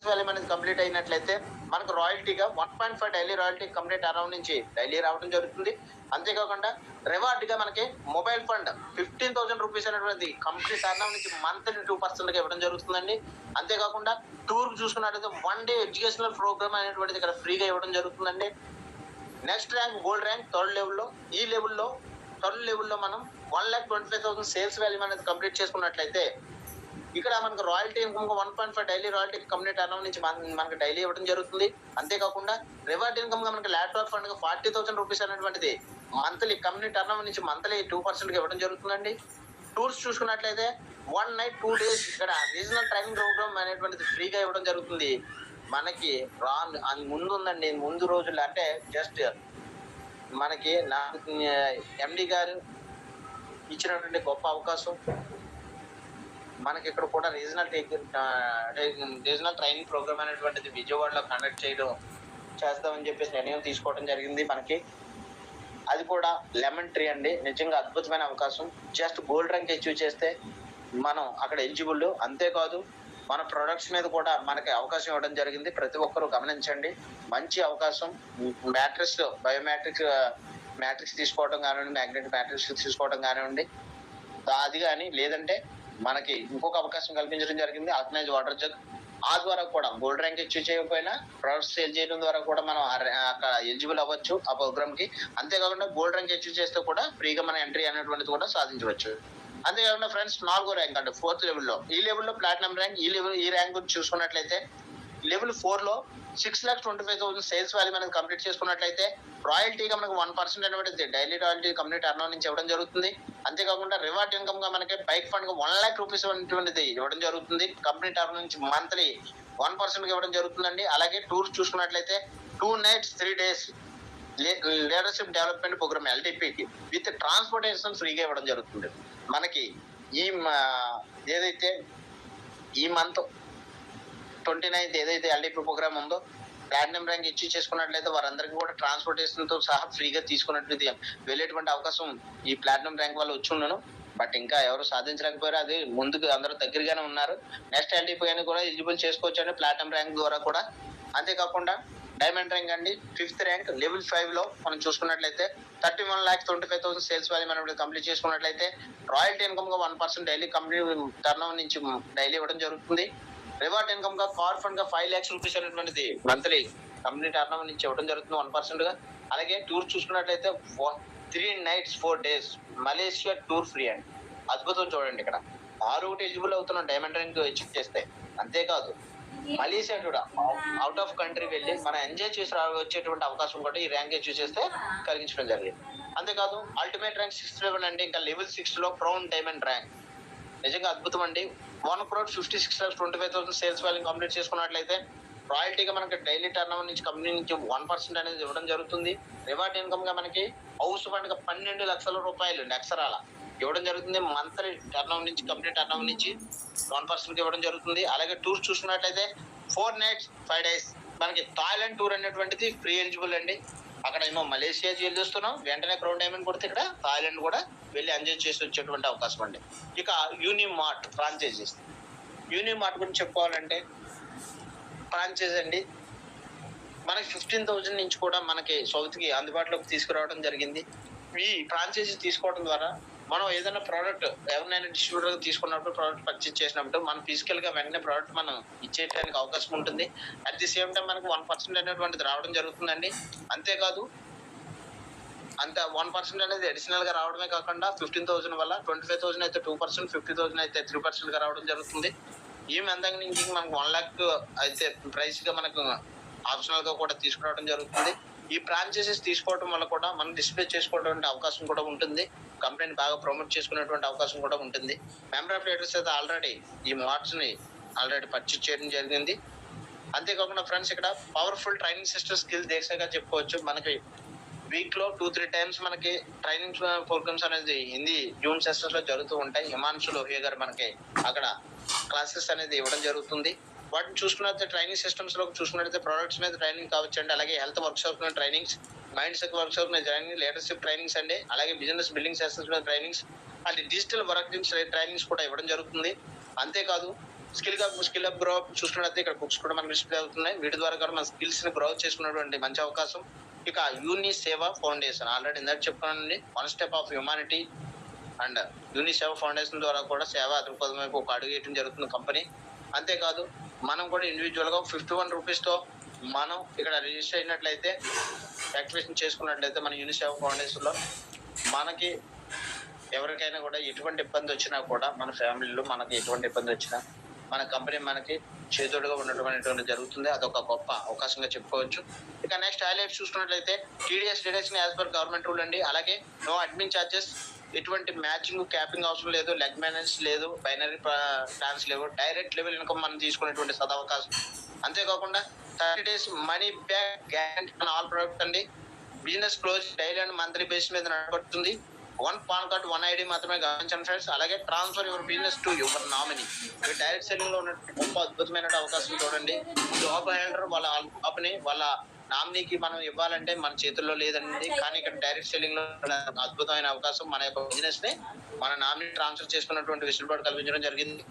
Volume అనేది complete అయినట్లయితే మనకు రాయల్టీగా 1.5 డైలీ రాయల్టీ కంప్లీట్ అరౌండ్ నుంచి డైలీ రావడం జరుగుతుంది. అంతేకాకుండా రివార్డ్గా మనకి మొబైల్ ఫండ్ 15,000 రూపీస్ అనేటువంటి కంప్లీట్ అరౌండ్ నుంచి మంత్లీ 2% ఇవ్వడం జరుగుతుందండి. అంతేకాకుండా టూర్ చూసుకున్నట్లయితే 1 డే ఎడ్యుకేషనల్ ప్రోగ్రామ్ అనేటువంటిది ఇక్కడ ఫ్రీగా ఇవ్వడం జరుగుతుందండి. Next rank gold rank third లెవెల్లో. ఈ థర్డ్ లెవెల్లో మనం 1,25,000 సేల్స్ వాల్యూమ్ అనేది కంప్లీట్ చేసుకున్నట్లయితే ఇక్కడ మనకు royalty income 1.5 daily royalty complete around నుంచి మనకు డైలీ ఇవ్వడం జరుగుతుంది. అంతేకాకుండా రివార్డ్ ఇన్కమ్ గా మనకి ల్యాప్టాప్ ఫండ్ 40,000 రూపీస్ అనేటువంటిది మంత్లీ కంప్లీట్ అరౌండ్ నుంచి మంత్లీ 2% ఇవ్వడం జరుగుతుందండి. టూర్స్ చూసుకున్నట్లయితే 1 నైట్ 2 డేస్ ఇక్కడ రీజనల్ ట్రైనింగ్ ప్రోగ్రామ్ అనేటువంటిది ఫ్రీగా ఇవ్వడం జరుగుతుంది. మనకి ముందు ఉందండి, ముందు రోజులు అంటే జస్ట్ మనకి ఎండి గారు ఇచ్చినటువంటి గొప్ప అవకాశం. మనకి ఇక్కడ కూడా రీజనల్ ట్రైనింగ్ ప్రోగ్రామ్ అనేటువంటిది విజయవాడలో కండక్ట్ చేస్తామని చెప్పేసి నిర్ణయం తీసుకోవడం జరిగింది. మనకి అది కూడా లెమన్ ట్రీ అండి. నిజంగా అద్భుతమైన అవకాశం. జస్ట్ గోల్డ్ ర్యాంక్ అచీవ్ చేస్తే మనం అక్కడ ఎలిజిబుల్. అంతేకాదు మన ప్రొడక్ట్స్ మీద కూడా మనకి అవకాశం ఇవ్వడం జరిగింది. ప్రతి ఒక్కరూ గమనించండి, మంచి అవకాశం. మ్యాట్రిక్స్ తీసుకోవడం కానివ్వండి, మ్యాగ్నెటిక్ మ్యాట్రిక్స్ తీసుకోవడం కానివ్వండి, అది కానీ లేదంటే మనకి ఇంకొక అవకాశం కల్పించడం జరిగింది, ఆర్గనైజ్ వాటర్ జగ్. ఆ ద్వారా కూడా గోల్డ్ ర్యాంక్ అచీవ్ చేయకపోయినా ప్రొడక్ట్స్ సేల్ చేయడం ద్వారా కూడా మనం అక్కడ ఎలిజిబుల్ అవ్వచ్చు ఆ ప్రోగ్రామ్ కి. అంతేకాకుండా గోల్డ్ ర్యాంక్ అచీవ్ చేస్తే కూడా ఫ్రీగా మన ఎంట్రీ అనేటువంటిది కూడా సాధించవచ్చు. అంతేకాకుండా ఫ్రెండ్స్ 4వ ర్యాంక్ అంటే 4th లెవెల్లో, ఈ లెవెల్లో ప్లాటినం ర్యాంక్. ఈ ర్యాంక్ గురించి చూసుకున్నట్లయితే లెవెల్ 4లో 6,25,000 సేల్స్ వాల్యూమ్ అనేది కంప్లీట్ చేసుకున్నట్లయితే రాయల్టీగా మనకు 1% అనేది డైలీ రాయల్టీ కంప్లీట్ అరౌండ్ నుంచి ఇవ్వడం జరుగుతుంది. అంతేకాకుండా రివార్డ్ ఇన్కమ్ గా మనకి బైక్ ఫండ్ 1 lakh రూపీస్ అనేటువంటిది ఇవ్వడం జరుగుతుంది. కంప్లీట్ అరౌండ్ నుంచి మంత్లీ 1% ఇవ్వడం జరుగుతుందండి. అలాగే టూర్స్ చూసుకున్నట్లయితే 2 nights 3 days leadership development program ఎల్టీపీకి విత్ ట్రాన్స్పోర్టేషన్ ఫ్రీగా ఇవ్వడం జరుగుతుంది. మనకి ఏదైతే ఈ మంత్ 29th ఏదైతే ఎల్డీపీ ప్రోగ్రామ్ ఉందో ప్లాటినం ర్యాంక్ అచీవ్ చేసుకున్నట్లయితే వారందరికీ కూడా ట్రాన్స్పోర్టేషన్ తో సహా ఫ్రీగా తీసుకున్నట్లయితే వెళ్ళేటువంటి అవకాశం ఈ ప్లాటినం ర్యాంక్ వల్ల వచ్చి ఉన్నాను. బట్ ఇంకా ఎవరు సాధించలేకపోయారు. అది ముందుకు అందరూ దగ్గరగానే ఉన్నారు. నెక్స్ట్ ఎల్డీపీ అని కూడా ఎలిజిబుల్ చేసుకోవచ్చు అండి ప్లాటినం ర్యాంక్ ద్వారా కూడా. అంతేకాకుండా డైమండ్ ర్యాంక్ అండి 5th ర్యాంక్ లెవెల్ 5లో మనం చూసుకున్నట్లయితే 31,25,000 సేల్స్ వాల్యూమ్ అనేది కంప్లీట్ చేసుకున్నట్లయితే రాయల్టీ ఇన్కమ్ గా 1% డైలీ కంప్లీట్ టర్న్ ఓవర్ నుంచి డైలీ ఇవ్వడం జరుగుతుంది. రివార్డ్ ఇన్కమ్ గా కార్ ఫండ్ గా 5 lakhs రూపీస్ అనేటువంటిది మంత్లీ కంప్లీట్ టర్న్ ఓవర్ నుంచి ఇవ్వడం జరుగుతుంది 1% గా. అలాగే టూర్ చూసుకున్నట్లయితే 3 nights 4 days Malaysia tour free అండి. అద్భుతం చూడండి, ఇక్కడ 6 ఎలిజిబుల్ అవుతున్న డైమండ్ ర్యాంక్ అచీవ్ చేస్తే. అంతేకాదు మలేషియా కూడా అవుట్ ఆఫ్ కంట్రీ వెళ్ళి మనం ఎంజాయ్ చేసి వచ్చేటువంటి అవకాశం కూడా ఈ ర్యాంక్ అచీవ్ చేస్తే కలిగించడం జరిగింది. అంతేకాదు అల్టిమేట్ ర్యాంక్ 6th లెవెల్ అండి. ఇంకా లెవెల్ 6లో క్రౌన్ డైమండ్ ర్యాంక్ నిజంగా అద్భుతం అండి. 1,56,25,000 సేల్స్ వాల్యూమ్ కంప్లీట్ చేసుకున్నట్లయితే రాయల్టీగా మనకి డైలీ టర్న్ ఓవర్ నుంచి కంపెనీ నుంచి 1% అనేది ఇవ్వడం జరుగుతుంది. రివార్డ్ ఇన్కమ్ గా మనకి హౌస్ ఫండ్ గా 12 లక్షల రూపాయలు నెక్సరాల ఇవ్వడం జరుగుతుంది. మంత్లీ టర్న్ ఓవర్ నుంచి కంప్లీట్ టర్న్ ఓవర్ నుంచి 1% ఇవ్వడం జరుగుతుంది. అలాగే టూర్ చూసుకున్నట్లయితే 4 nights 5 days మనకి థాయిలాండ్ టూర్ అనేటువంటిది ఫ్రీ ఎలిజిబుల్ అండి. అక్కడ ఏమో మలేషియా చేస్తున్నాం, వెంటనే క్రౌన్ డైమండ్ కొడితే ఇక్కడ థాయిలాండ్ కూడా వెళ్ళి ఎంజాయ్ చేసి వచ్చేటువంటి అవకాశం అండి. ఇక యూనిమార్ట్ ఫ్రాంచైజీస్, యూనిమార్ట్ గురించి చెప్పుకోవాలంటే ఫ్రాంచైజ్ అండి మనకి 15,000 నుంచి కూడా మనకి సౌత్కి అందుబాటులోకి తీసుకురావడం జరిగింది. ఈ ఫ్రాంచైజీ తీసుకోవడం ద్వారా మనం ఏదైనా ప్రోడక్ట్ ఎవరినైనా డిస్ట్రిబ్యూటర్ తీసుకున్నప్పుడు ప్రోడక్ట్ పర్చేజ్ చేసినప్పుడు మనం ఫిజికల్ గా వెంటనే ప్రోడక్ట్ మనం ఇచ్చేయడానికి అవకాశం ఉంటుంది. అట్ ది సేమ్ టైం మనకు 1% అనేటువంటిది రావడం జరుగుతుందండి. అంతేకాదు 1% అనేది అడిషనల్ గా రావడమే కాకుండా 15,000 వల్ల 25,000 అయితే 2%, 50,000 అయితే 3% గా రావడం జరుగుతుంది. ఈ మందంగా నుంచి మనకు 1 lakh అయితే ప్రైస్ గా మనకు ఆప్షనల్ గా కూడా తీసుకురావడం జరుగుతుంది. ఈ ఫ్రాంచైజెస్ తీసుకోవడం వల్ల కూడా మనం డిస్ప్లే చేసుకోవడం అవకాశం కూడా ఉంటుంది. కంపెనీని బాగా ప్రమోట్ చేసుకునేటువంటి అవకాశం కూడా ఉంటుంది. మెంబర్ ఆఫ్ లీడర్స్ అయితే ఆల్రెడీ ఈ మార్ట్స్ ని పర్చేజ్ చేయడం జరిగింది. అంతేకాకుండా ఫ్రెండ్స్ ఇక్కడ పవర్ఫుల్ ట్రైనింగ్ సిస్టమ్ స్కిల్ దేశంగా చెప్పుకోవచ్చు. మనకి వీక్ లో 2-3 times మనకి ట్రైనింగ్ ప్రోగ్రామ్స్ అనేది హిందీ జూన్ సెషన్స్ లో జరుగుతూ ఉంటాయి. హిమాంశు లోహియా గారు మనకి అక్కడ క్లాసెస్ అనేది ఇవ్వడం జరుగుతుంది. వాటిని చూసుకున్నట్లయితే ట్రైనింగ్ సిస్టమ్స్ లో చూసుకున్నట్లయితే ప్రొడక్ట్స్ మీద ట్రైనింగ్ కావచ్చండి. అలాగే హెల్త్ వర్క్ షాప్ మీద trainings, mind set work shop మీద ట్రైనింగ్, లీడర్షిప్ ట్రైనింగ్స్ అండి. అలాగే బిజినెస్ బిల్డింగ్ సెషన్స్ మీద ట్రైనింగ్స్, అలాగే డిజిటల్ వర్క్ ట్రైనింగ్స్ కూడా ఇవ్వడం జరుగుతుంది. అంతేకాదు స్కిల్ అప్ గ్రో అప్ చూసుకున్నట్లయితే ఇక్కడ బుక్స్ కూడా మనకి డిస్ప్లే అవుతున్నాయి. వీటి ద్వారా కూడా మన స్కిల్స్ ని గ్రో చేసుకున్నటువంటి మంచి అవకాశం. ఇక యూనిసేవ ఫౌండేషన్ ఆల్రెడీ ఇందాక చెప్పుకున్నానండి. One step of humanity and Uniseva foundation ద్వారా కూడా సేవ దృక్పథం వైపు ఒక అడుగు వేయడం జరుగుతుంది కంపెనీ. అంతేకాదు మనం కూడా ఇండివిజువల్ గా 51 రూపీస్ తో మనం ఇక్కడ రిజిస్టర్ అయినట్లయితే యాక్టివేషన్ చేసుకున్నట్లయితే మన యూనిసేవ ఫౌండేషన్ లో మనకి ఎవరికైనా కూడా ఎటువంటి ఇబ్బంది వచ్చినా కూడా మన ఫ్యామిలీలో మనకి ఎటువంటి ఇబ్బంది వచ్చినా మన కంపెనీ మనకి చేదోడుగా ఉండటం జరుగుతుంది. అదొక గొప్ప అవకాశంగా చెప్పుకోవచ్చు. ఇక నెక్స్ట్ హైలైట్ చూసుకున్నట్లయితే TDS deduction as per government rule అండి. అలాగే నో అడ్మిన్ ఛార్జెస్, ఎటువంటి మ్యాచింగ్ క్యాపింగ్ అవసరం లేదు, లెగ్ మేనేజ్ లేదు, బైనరీ ప్లాన్స్ లేవు, డైరెక్ట్ లెవెల్ ఇన్కమ్ మనం తీసుకునేటువంటి సదవకాశం. అంతేకాకుండా 30 days money back guarantee all product అండి. Business close daily and monthly base మీద నడబడుతుంది. 1 పాన్ కార్డ్ 1 ID మాత్రమే గమనించండి ఫ్రెండ్స్. అలాగే transfer your business to your nominee. Direct selling లో ఉన్న గొప్ప అద్భుతమైన అవకాశం చూడండి. జాబ్ హోల్డర్ వాళ్ళ జాబ్ని వాళ్ళ నామినీకి మనం ఇవ్వాలంటే మన చేతుల్లో లేదండి. కానీ ఇక్కడ డైరెక్ట్ సెల్లింగ్ లో అద్భుతమైన అవకాశం. మన యొక్క బిజినెస్ ని మన నామినీ ట్రాన్స్ఫర్ చేసుకున్నటువంటి వెసులుబాటు కల్పించడం జరిగింది.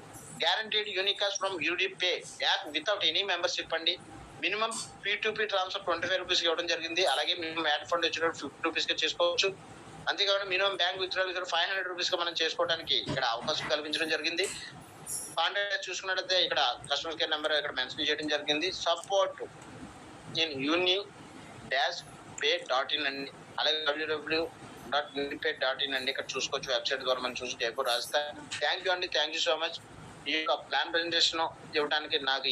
గ్యారంటీడ్ యూనికాస్ from UD pay app without any membership అండి. మినిమం P2P ట్రాన్స్ఫర్ 25 రూపీస్ ఇవ్వడం జరిగింది. అలాగే మినిమం యాడ్ ఫండ్ వచ్చినప్పుడు 50 రూపీస్ గా చేసుకోవచ్చు. అంతేకాకుండా మినిమం బ్యాంక్ విత్డ్రాల్ 500 రూపీస్ గా మనం చేసుకోవడానికి ఇక్కడ అవకాశం కల్పించడం జరిగింది. కాంటాక్ట్ చూసుకున్నట్లయితే ఇక్కడ కస్టమర్ కేర్ నెంబర్ ఇక్కడ మెన్షన్ చేయడం జరిగింది. సపోర్ట్ ఇన్ uni-pay.in అండి. అలాగే www.unipay.in అండి. ఇక్కడ చూసుకోవచ్చు. వెబ్సైట్ ద్వారా మనం చూసి జైపూర్ రాజస్థాన్. థ్యాంక్ యూ అండి. Thank you so much. ఈ యొక్క ప్లాన్ ప్రెజెంటేషన్ ఇవ్వడానికి నాకు